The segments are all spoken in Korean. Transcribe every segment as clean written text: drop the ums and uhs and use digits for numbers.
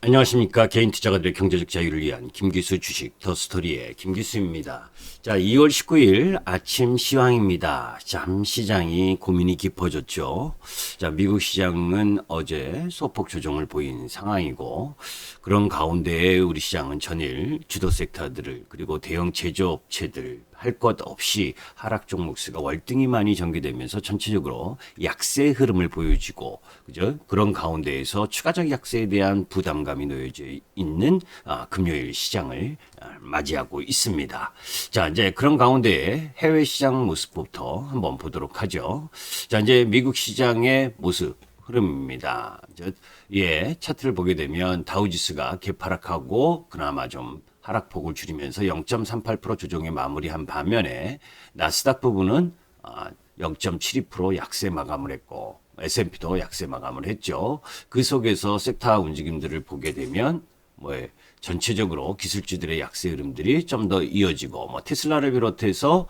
안녕하십니까. 개인 투자가들의 경제적 자유를 위한 김기수 주식 더스토리의 김기수입니다. 자, 2월 19일 아침 시황입니다. 참 시장이 고민이 깊어졌죠. 자, 미국 시장은 어제 소폭 조정을 보인 상황이고, 그런 가운데에 우리 시장은 전일 주도 섹터들을 그리고 대형 제조업체들 할 것 없이 하락 종목수가 월등히 많이 전개되면서 전체적으로 약세 흐름을 보여주고, 그죠? 그런 가운데에서 추가적 약세에 대한 부담감이 놓여져 있는 금요일 시장을 맞이하고 있습니다. 자, 이제 그런 가운데 해외 시장 모습부터 한번 보도록 하죠. 자, 이제 미국 시장의 모습. 흐름입니다. 예, 차트를 보게 되면 다우지수가 개파락하고 그나마 좀 하락폭을 줄이면서 0.38% 조정에 마무리한 반면에 나스닥 부분은 0.72% 약세 마감을 했고 S&P도 약세 마감을 했죠. 그 속에서 섹터 움직임들을 보게 되면 전체적으로 기술주들의 약세 흐름들이 좀 더 이어지고 테슬라를 비롯해서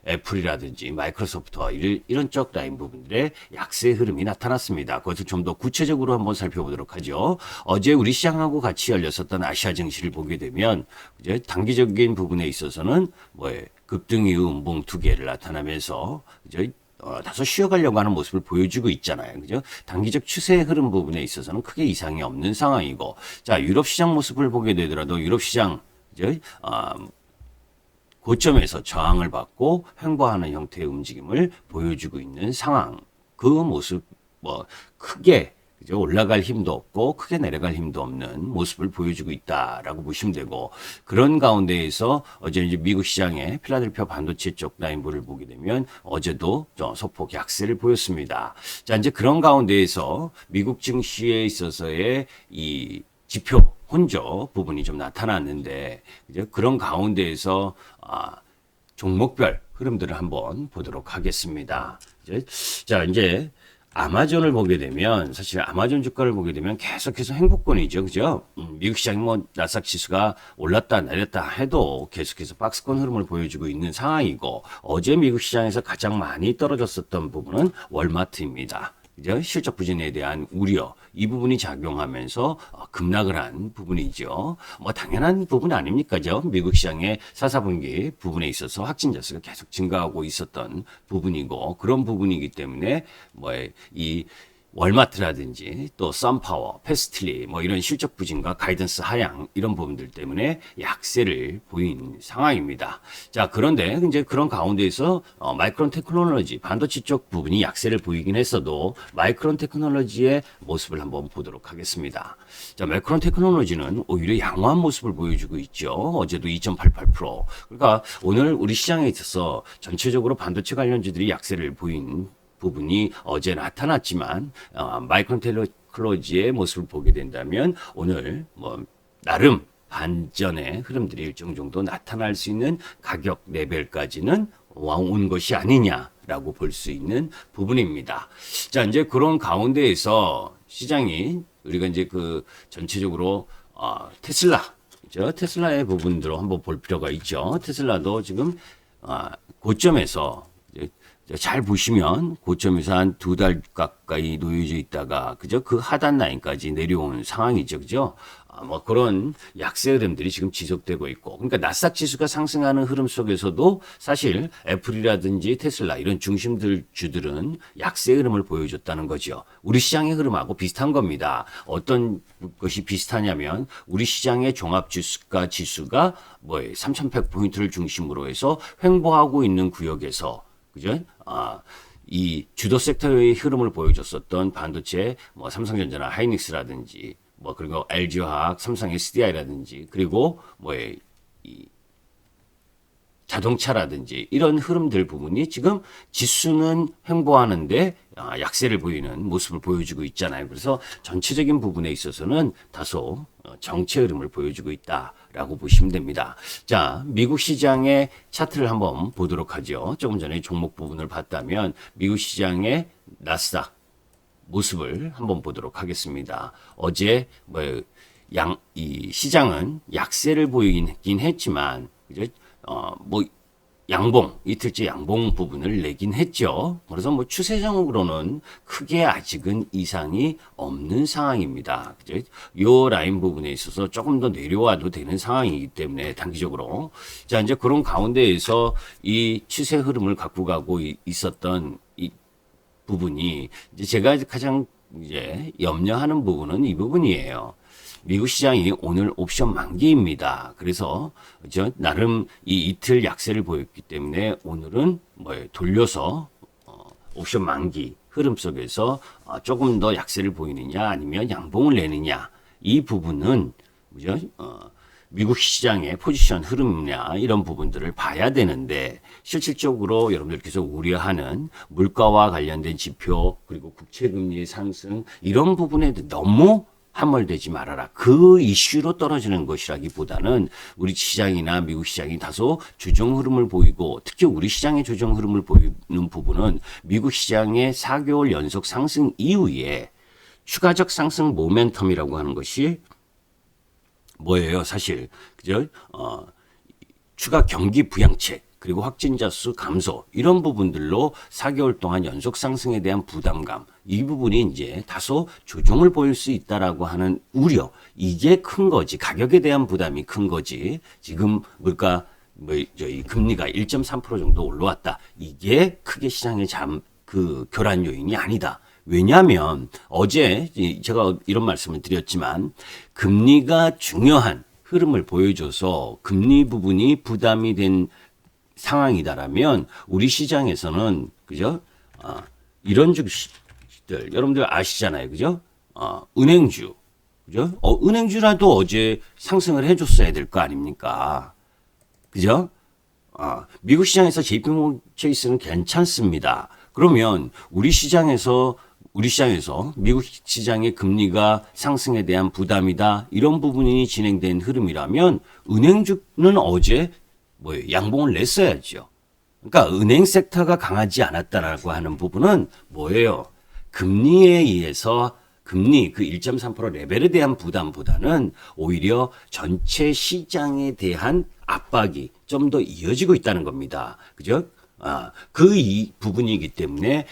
애플이라든지 마이크로소프트와 이런 쪽 라인 부분들의 약세 흐름이 나타났습니다. 그것을 좀 더 구체적으로 한번 살펴보도록 하죠. 어제 우리 시장하고 같이 열렸었던 아시아 증시를 보게 되면 이제 단기적인 부분에 있어서는 급등 이후 음봉 두 개를 나타나면서 이제 다소 쉬어가려고 하는 모습을 보여주고 있잖아요. 그죠? 단기적 추세 흐름 부분에 있어서는 크게 이상이 없는 상황이고, 자, 유럽 시장 모습을 보게 되더라도 유럽 시장 이제 고점에서 저항을 받고 횡보하는 형태의 움직임을 보여주고 있는 상황. 그 모습, 크게 올라갈 힘도 없고 크게 내려갈 힘도 없는 모습을 보여주고 있다라고 보시면 되고, 그런 가운데에서 어제 이제 미국 시장의 필라델피아 반도체 쪽 라인부를 보게 되면 어제도 소폭 약세를 보였습니다. 자, 이제 그런 가운데에서 미국 증시에 있어서의 이 지표 혼조 부분이 좀 나타났는데, 이제 그런 가운데에서 종목별 흐름들을 한번 보도록 하겠습니다. 자, 이제 아마존을 보게 되면, 사실 아마존 주가를 보게 되면 계속해서 행보권이죠. 그죠? 미국 시장이 나스닥 지수가 올랐다 내렸다 해도 계속해서 박스권 흐름을 보여주고 있는 상황이고, 어제 미국 시장에서 가장 많이 떨어졌었던 부분은 월마트입니다. 실적 부진에 대한 우려, 이 부분이 작용하면서 급락을 한 부분이죠. 당연한 부분 아닙니까죠? 미국 시장의 4, 4분기 부분에 있어서 확진자 수가 계속 증가하고 있었던 부분이고, 그런 부분이기 때문에 이 월마트라든지 또 썬파워, 패스트리 이런 실적 부진과 가이던스 하향 이런 부분들 때문에 약세를 보인 상황입니다. 자, 그런데 이제 그런 가운데에서 마이크론 테크놀로지 반도체 쪽 부분이 약세를 보이긴 했어도 마이크론 테크놀로지의 모습을 한번 보도록 하겠습니다. 자, 마이크론 테크놀로지는 오히려 양호한 모습을 보여주고 있죠. 어제도 2.88%. 그러니까 오늘 우리 시장에 있어서 전체적으로 반도체 관련주들이 약세를 보인 부분이 어제 나타났지만 마이크론 테크놀로지의 모습을 보게 된다면 오늘 나름 반전의 흐름들이 일정 정도 나타날 수 있는 가격 레벨까지는 온 것이 아니냐라고 볼 수 있는 부분입니다. 자, 이제 그런 가운데에서 시장이 우리가 이제 그 전체적으로 테슬라의 부분들로 한번 볼 필요가 있죠. 테슬라도 지금 고점에서 잘 보시면 고점에서 한 2달 가까이 놓여져 있다가 그저 그 하단 라인까지 내려온 상황이죠. 그죠? 그런 약세 흐름들이 지금 지속되고 있고, 그러니까 나스닥 지수가 상승하는 흐름 속에서도 사실 애플이라든지 테슬라 이런 중심들 주들은 약세 흐름을 보여줬다는 거죠. 우리 시장의 흐름하고 비슷한 겁니다. 어떤 것이 비슷하냐면 우리 시장의 종합 주가 지수가 3,100포인트를 중심으로 해서 횡보하고 있는 구역에서 그죠? 이 주도 섹터의 흐름을 보여줬었던 반도체, 삼성전자나 하이닉스라든지, 그리고 LG화학, 삼성 SDI라든지, 그리고 이 자동차라든지 이런 흐름들 부분이 지금 지수는 횡보하는데 약세를 보이는 모습을 보여주고 있잖아요. 그래서 전체적인 부분에 있어서는 다소 정체 흐름을 보여주고 있다라고 보시면 됩니다. 자, 미국 시장의 차트를 한번 보도록 하죠. 조금 전에 종목 부분을 봤다면 미국 시장의 나스닥 모습을 한번 보도록 하겠습니다. 어제 이 시장은 약세를 보이긴 했지만, 그죠? 양봉, 이틀째 양봉 부분을 내긴 했죠. 그래서 뭐 추세적으로는 크게 아직은 이상이 없는 상황입니다. 그죠? 요 라인 부분에 있어서 조금 더 내려와도 되는 상황이기 때문에 단기적으로. 자, 이제 그런 가운데에서 이 추세 흐름을 갖고 가고 있었던 이 부분이 이제 제가 가장 이제 염려하는 부분은 이 부분이에요. 미국 시장이 오늘 옵션 만기입니다. 그래서 저 나름 이 이틀 약세를 보였기 때문에 오늘은 뭐 돌려서 옵션 만기 흐름 속에서 조금 더 약세를 보이느냐 아니면 양봉을 내느냐 이 부분은 그죠? 미국 시장의 포지션 흐름이냐 이런 부분들을 봐야 되는데 실질적으로 여러분들께서 우려하는 물가와 관련된 지표 그리고 국채금리의 상승 이런 부분에 너무 함몰되지 말아라. 그 이슈로 떨어지는 것이라기보다는 우리 시장이나 미국 시장이 다소 조정 흐름을 보이고 특히 우리 시장의 조정 흐름을 보이는 부분은 미국 시장의 4개월 연속 상승 이후에 추가적 상승 모멘텀이라고 하는 것이 뭐예요? 사실 그죠? 추가 경기 부양책 그리고 확진자 수 감소 이런 부분들로 4개월 동안 연속 상승에 대한 부담감 이 부분이 이제 다소 조정을 보일 수 있다라고 하는 우려 이게 큰 거지 가격에 대한 부담이 큰 거지 지금 물가 저희 금리가 1.3% 정도 올라왔다 이게 크게 시장의 그 교란 요인이 아니다. 왜냐하면 어제 제가 이런 말씀을 드렸지만 금리가 중요한 흐름을 보여줘서 금리 부분이 부담이 된 상황이다라면 우리 시장에서는 그죠? 이런 주식들 여러분들 아시잖아요, 그죠? 은행주 그죠? 은행주라도 어제 상승을 해줬어야 될 거 아닙니까? 그죠? 미국 시장에서 JP모건 체이스는 괜찮습니다. 그러면 우리 시장에서 미국 시장의 금리가 상승에 대한 부담이다 이런 부분이 진행된 흐름이라면 은행주는 어제 양봉을 냈어야죠. 그러니까 은행 섹터가 강하지 않았다라고 하는 부분은 뭐예요? 금리에 의해서 금리 그 1.3% 레벨에 대한 부담보다는 오히려 전체 시장에 대한 압박이 좀 더 이어지고 있다는 겁니다. 그죠? 그 이 부분이기 때문에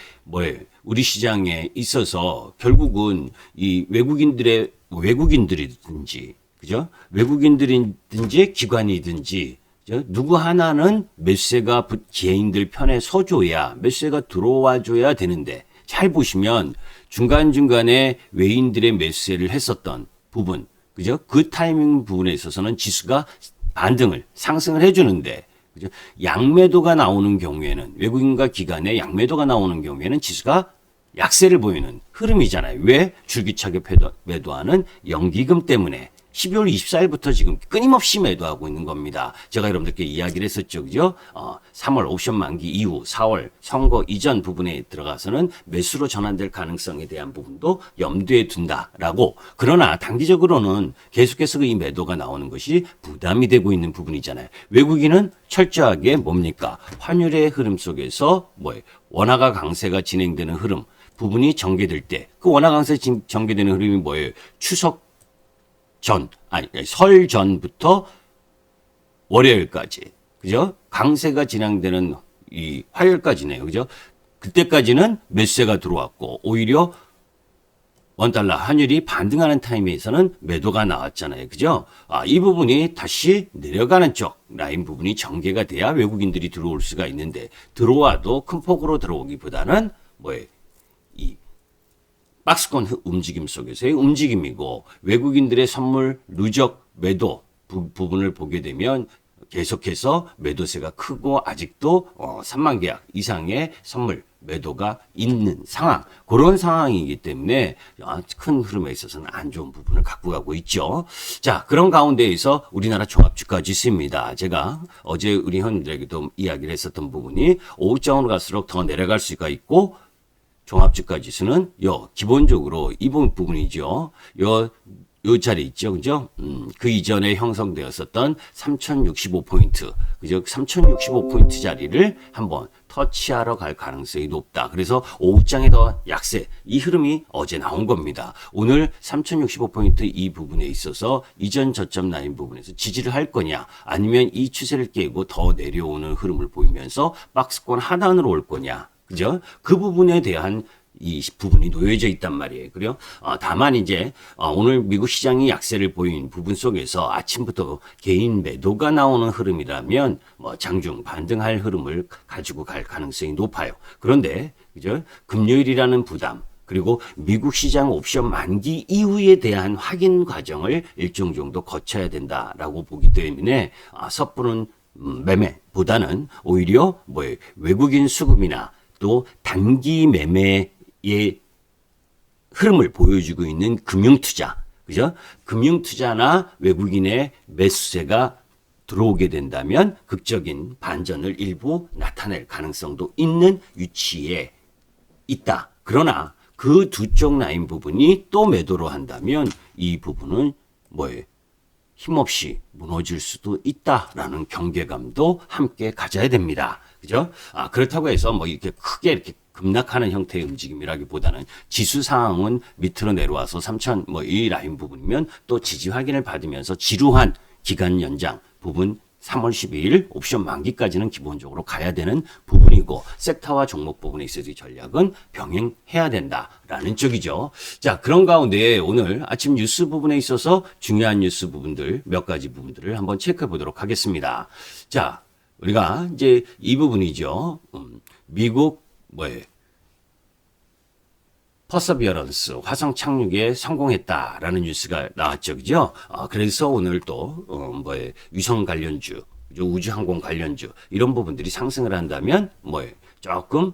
우리 시장에 있어서 결국은 이 외국인들이든지 그죠? 외국인들이든지 기관이든지 누구 하나는 매수세가 개인들 편에 서줘야 매수세가 들어와줘야 되는데 잘 보시면 중간중간에 외인들의 매수세를 했었던 부분 그죠? 그 타이밍 부분에 있어서는 지수가 반등을 상승을 해주는데 그죠? 양매도가 나오는 경우에는 외국인과 기관의 양매도가 나오는 경우에는 지수가 약세를 보이는 흐름이잖아요. 왜? 줄기차게 매도하는 연기금 때문에 12월 24일부터 지금 끊임없이 매도하고 있는 겁니다. 제가 여러분들께 이야기를 했었죠. 그죠? 3월 옵션 만기 이후 4월 선거 이전 부분에 들어가서는 매수로 전환될 가능성에 대한 부분도 염두에 둔다라고. 그러나 단기적으로는 계속해서 이 매도가 나오는 것이 부담이 되고 있는 부분이잖아요. 외국인은 철저하게 뭡니까? 환율의 흐름 속에서 원화가 강세가 진행되는 흐름 부분이 전개될 때 그 원화 강세 전개되는 흐름이 뭐예요? 설 전부터 월요일까지, 그죠? 강세가 진행되는 이 화요일까지네요, 그죠? 그때까지는 매수세가 들어왔고, 오히려 원달러 환율이 반등하는 타임에서는 매도가 나왔잖아요, 그죠? 이 부분이 다시 내려가는 쪽 라인 부분이 전개가 돼야 외국인들이 들어올 수가 있는데, 들어와도 큰 폭으로 들어오기보다는 이 박스권 움직임 속에서의 움직임이고 외국인들의 선물 누적 매도 부분을 보게 되면 계속해서 매도세가 크고 아직도 3만 계약 이상의 선물 매도가 있는 상황 그런 상황이기 때문에 큰 흐름에 있어서는 안 좋은 부분을 갖고 가고 있죠. 자, 그런 가운데에서 우리나라 종합주가 지수입니다. 제가 어제 우리 회원들에게도 이야기를 했었던 부분이 오후장으로 갈수록 더 내려갈 수가 있고 종합주가 지수는 기본적으로 이 부분이죠. 요 자리 있죠, 그죠? 그 이전에 형성되었었던 3065포인트, 그죠? 3065포인트 자리를 한번 터치하러 갈 가능성이 높다. 그래서 오후장에 더 약세, 이 흐름이 어제 나온 겁니다. 오늘 3065포인트 이 부분에 있어서 이전 저점 라인 부분에서 지지를 할 거냐, 아니면 이 추세를 깨고 더 내려오는 흐름을 보이면서 박스권 하단으로 올 거냐, 그죠? 그 부분에 대한 이 부분이 놓여져 있단 말이에요. 그래요? 다만 이제 오늘 미국 시장이 약세를 보인 부분 속에서 아침부터 개인 매도가 나오는 흐름이라면 뭐 장중 반등할 흐름을 가지고 갈 가능성이 높아요. 그런데 그죠? 금요일이라는 부담, 그리고 미국 시장 옵션 만기 이후에 대한 확인 과정을 일정 정도 거쳐야 된다라고 보기 때문에 섣부른 매매보다는 오히려 뭐 외국인 수급이나 또 단기 매매의 흐름을 보여주고 있는 금융투자, 그죠? 금융투자나 외국인의 매수세가 들어오게 된다면 극적인 반전을 일부 나타낼 가능성도 있는 위치에 있다. 그러나 그 두 쪽 라인 부분이 또 매도로 한다면 이 부분은 뭐예요? 힘없이 무너질 수도 있다라는 경계감도 함께 가져야 됩니다. 그죠? 그렇다고 해서 뭐 이렇게 크게 이렇게 급락하는 형태의 움직임이라기보다는 지수 상황은 밑으로 내려와서 3천 뭐 이 라인 부분이면 또 지지 확인을 받으면서 지루한 기간 연장 부분 3월 12일 옵션 만기까지는 기본적으로 가야 되는 부분이고 섹터와 종목 부분에 있어서의 전략은 병행해야 된다라는 쪽이죠. 자, 그런 가운데 오늘 아침 뉴스 부분에 있어서 중요한 뉴스 부분들 몇 가지 부분들을 한번 체크해 보도록 하겠습니다. 자, 우리가 이제 이 부분이죠. 미국 퍼서비어런스 화성 착륙에 성공했다라는 뉴스가 나왔죠, 그죠? 그래서 오늘 또 위성 관련주, 우주항공 관련주 이런 부분들이 상승을 한다면 조금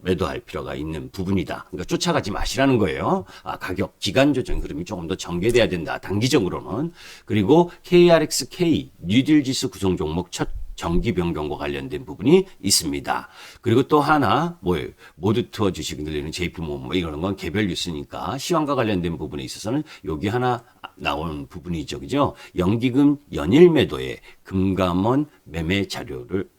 매도할 필요가 있는 부분이다. 그러니까 쫓아가지 마시라는 거예요. 가격 기간 조정 흐름이 조금 더 전개돼야 된다. 단기적으로는. 그리고 KRXK 뉴딜 지수 구성 종목 첫 정기 변경과 관련된 부분이 있습니다. 그리고 또 하나 모두 투어 주식 늘리는 JP모건 이런 건 개별 뉴스니까 시황과 관련된 부분에 있어서는 여기 하나 나오는 부분이죠, 그죠? 연기금 연일 매도에 금감원 매매 자료를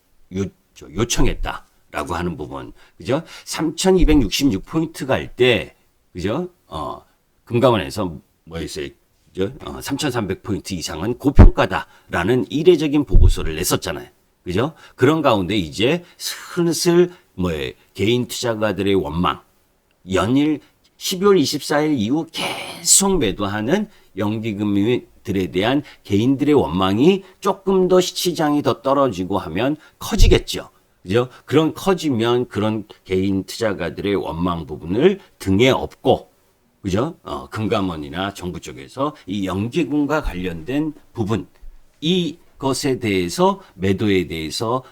요청했다라고 하는 부분, 그죠? 3,266포인트 갈 때, 그죠? 금감원에서 있어요? 3,300포인트 이상은 고평가다라는 이례적인 보고서를 냈었잖아요. 그죠? 그런 가운데 이제 슬슬 개인 투자가들의 원망, 연일 12월 24일 이후 계속 매도하는 연기금들에 대한 개인들의 원망이 조금 더 시장이 더 떨어지고 하면 커지겠죠. 그죠? 그런 커지면 그런 개인 투자가들의 원망 부분을 등에 업고 그죠? 금감원이나 정부 쪽에서 이 연기금과 관련된 부분, 이것에 대해서 매도에 대해서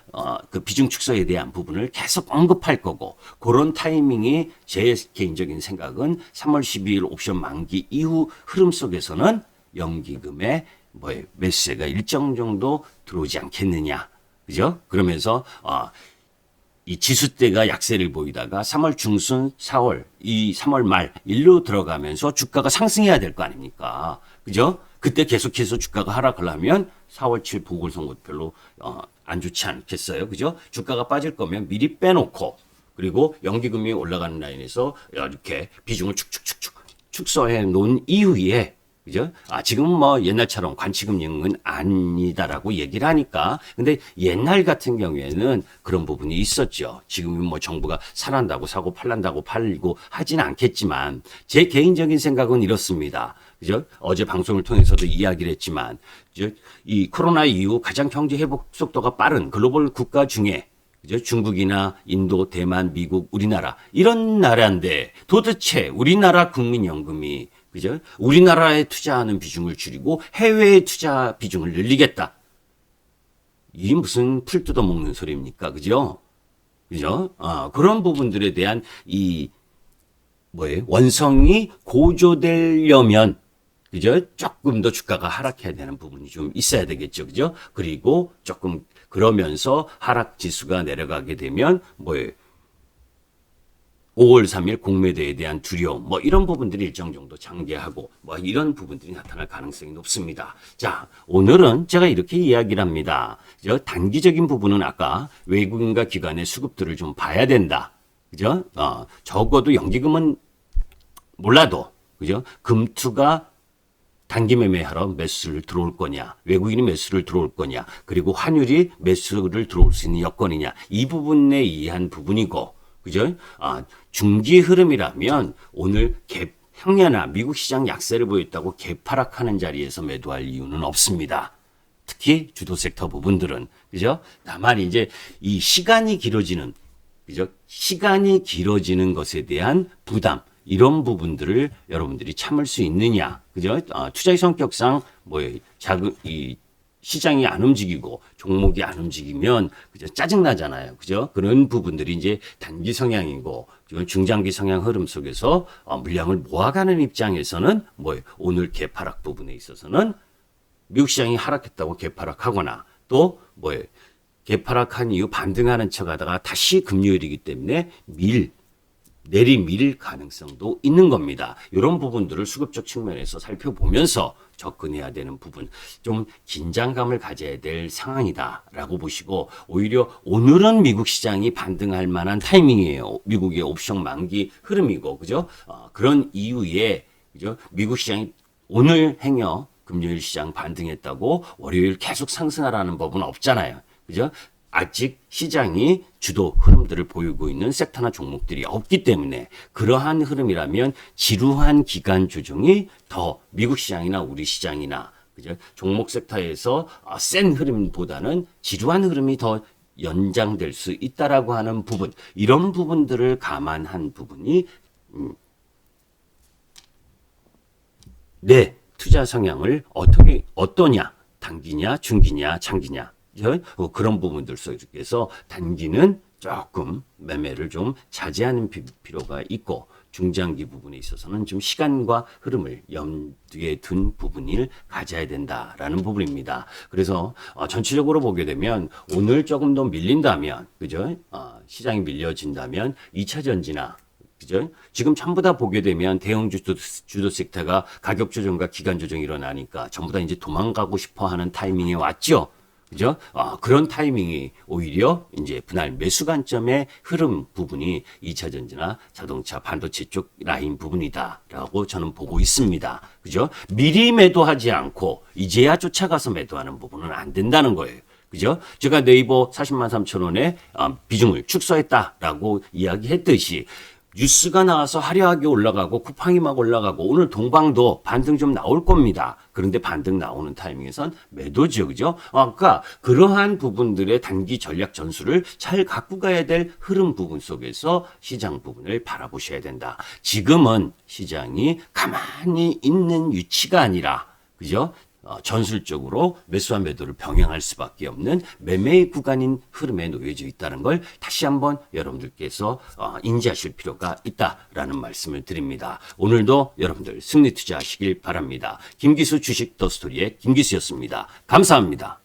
그 비중 축소에 대한 부분을 계속 언급할 거고 그런 타이밍이 제 개인적인 생각은 3월 12일 옵션 만기 이후 흐름 속에서는 연기금의 매수세가 일정 정도 들어오지 않겠느냐, 그죠? 그러면서 이 지수대가 약세를 보이다가 3월 중순, 3월 말 일로 들어가면서 주가가 상승해야 될 거 아닙니까? 그죠? 그때 계속해서 주가가 하락하려면 4월 7 보궐선거 별로 안 좋지 않겠어요? 그죠? 주가가 빠질 거면 미리 빼놓고 그리고 연기금이 올라가는 라인에서 이렇게 비중을 축축축축 축소해 놓은 이후에 그죠? 지금은 옛날처럼 관치금 융은 아니다라고 얘기를 하니까. 근데 옛날 같은 경우에는 그런 부분이 있었죠. 지금은 정부가 사란다고 사고 팔란다고 팔고 하진 않겠지만, 제 개인적인 생각은 이렇습니다. 그죠? 어제 방송을 통해서도 이야기를 했지만, 이 코로나 이후 가장 경제 회복 속도가 빠른 글로벌 국가 중에 그죠? 중국이나 인도, 대만, 미국, 우리나라 이런 나라인데 도대체 우리나라 국민연금이 그죠? 우리나라에 투자하는 비중을 줄이고 해외에 투자 비중을 늘리겠다. 이게 무슨 풀 뜯어먹는 소리입니까? 그죠? 그죠? 그런 부분들에 대한 원성이 고조되려면 그죠? 조금 더 주가가 하락해야 되는 부분이 좀 있어야 되겠죠. 그죠? 그리고 조금 그러면서 하락 지수가 내려가게 되면 5월 3일 공매도에 대한 두려움, 뭐 이런 부분들이 일정 정도 장기하고 뭐 이런 부분들이 나타날 가능성이 높습니다. 자, 오늘은 제가 이렇게 이야기를 합니다. 단기적인 부분은 아까 외국인과 기관의 수급들을 좀 봐야 된다. 그죠? 적어도 연기금은 몰라도, 그죠? 금투가 단기 매매하러 매수를 들어올 거냐, 외국인이 매수를 들어올 거냐, 그리고 환율이 매수를 들어올 수 있는 여건이냐, 이 부분에 의한 부분이고, 그죠? 중기 흐름이라면 오늘 갭, 향년아 미국 시장 약세를 보였다고 갭하락하는 자리에서 매도할 이유는 없습니다. 특히 주도 섹터 부분들은, 그죠? 다만 이제 이 시간이 길어지는, 그죠? 시간이 길어지는 것에 대한 부담, 이런 부분들을 여러분들이 참을 수 있느냐, 그죠? 투자의 성격상 이 시장이 안 움직이고 종목이 안 움직이면 그죠? 짜증 나잖아요, 그죠? 그런 부분들이 이제 단기 성향이고 중장기 성향 흐름 속에서 물량을 모아가는 입장에서는 오늘 개파락 부분에 있어서는 미국 시장이 하락했다고 개파락하거나 또 개파락한 이후 반등하는 척하다가 다시 금요일이기 때문에 내리밀 가능성도 있는 겁니다. 이런 부분들을 수급적 측면에서 살펴보면서 접근해야 되는 부분, 좀 긴장감을 가져야 될 상황이다라고 보시고, 오히려 오늘은 미국 시장이 반등할 만한 타이밍이에요. 미국의 옵션 만기 흐름이고, 그죠? 그런 이후에, 그죠? 미국 시장이 오늘 행여 금요일 시장 반등했다고 월요일 계속 상승하라는 법은 없잖아요. 그죠? 아직 시장이 주도 흐름들을 보이고 있는 섹터나 종목들이 없기 때문에 그러한 흐름이라면 지루한 기간 조정이 더 미국 시장이나 우리 시장이나 그죠? 종목 섹터에서 센 흐름보다는 지루한 흐름이 더 연장될 수 있다라고 하는 부분, 이런 부분들을 감안한 부분이 내 투자 성향을 어떠냐, 단기냐, 중기냐, 장기냐, 그런 부분들 속에서 단기는 조금 매매를 좀 자제하는 필요가 있고, 중장기 부분에 있어서는 좀 시간과 흐름을 염두에 둔 부분을 가져야 된다라는 부분입니다. 그래서 전체적으로 보게 되면 오늘 조금 더 밀린다면, 그죠? 시장이 밀려진다면 2차 전지나, 그죠? 지금 전부 다 보게 되면 대형 주도 섹터가 가격 조정과 기간 조정이 일어나니까 전부 다 이제 도망가고 싶어 하는 타이밍에 왔죠. 그죠? 그런 타이밍이 오히려 이제 분할 매수 관점의 흐름 부분이 2차 전지나 자동차, 반도체 쪽 라인 부분이다라고 저는 보고 있습니다. 그죠? 미리 매도하지 않고 이제야 쫓아가서 매도하는 부분은 안 된다는 거예요. 그죠? 제가 네이버 40만 3천 원에 비중을 축소했다라고 이야기했듯이 뉴스가 나와서 화려하게 올라가고 쿠팡이 막 올라가고 오늘 동방도 반등 좀 나올 겁니다. 그런데 반등 나오는 타이밍에선 매도죠. 그죠? 그러니까 그러한 부분들의 단기 전략 전술을 잘 갖고 가야 될 흐름 부분 속에서 시장 부분을 바라보셔야 된다. 지금은 시장이 가만히 있는 위치가 아니라, 그죠? 전술적으로 매수와 매도를 병행할 수밖에 없는 매매의 구간인 흐름에 놓여져 있다는 걸 다시 한번 여러분들께서 인지하실 필요가 있다라는 말씀을 드립니다. 오늘도 여러분들 승리 투자하시길 바랍니다. 김기수 주식 더 스토리의 김기수였습니다. 감사합니다.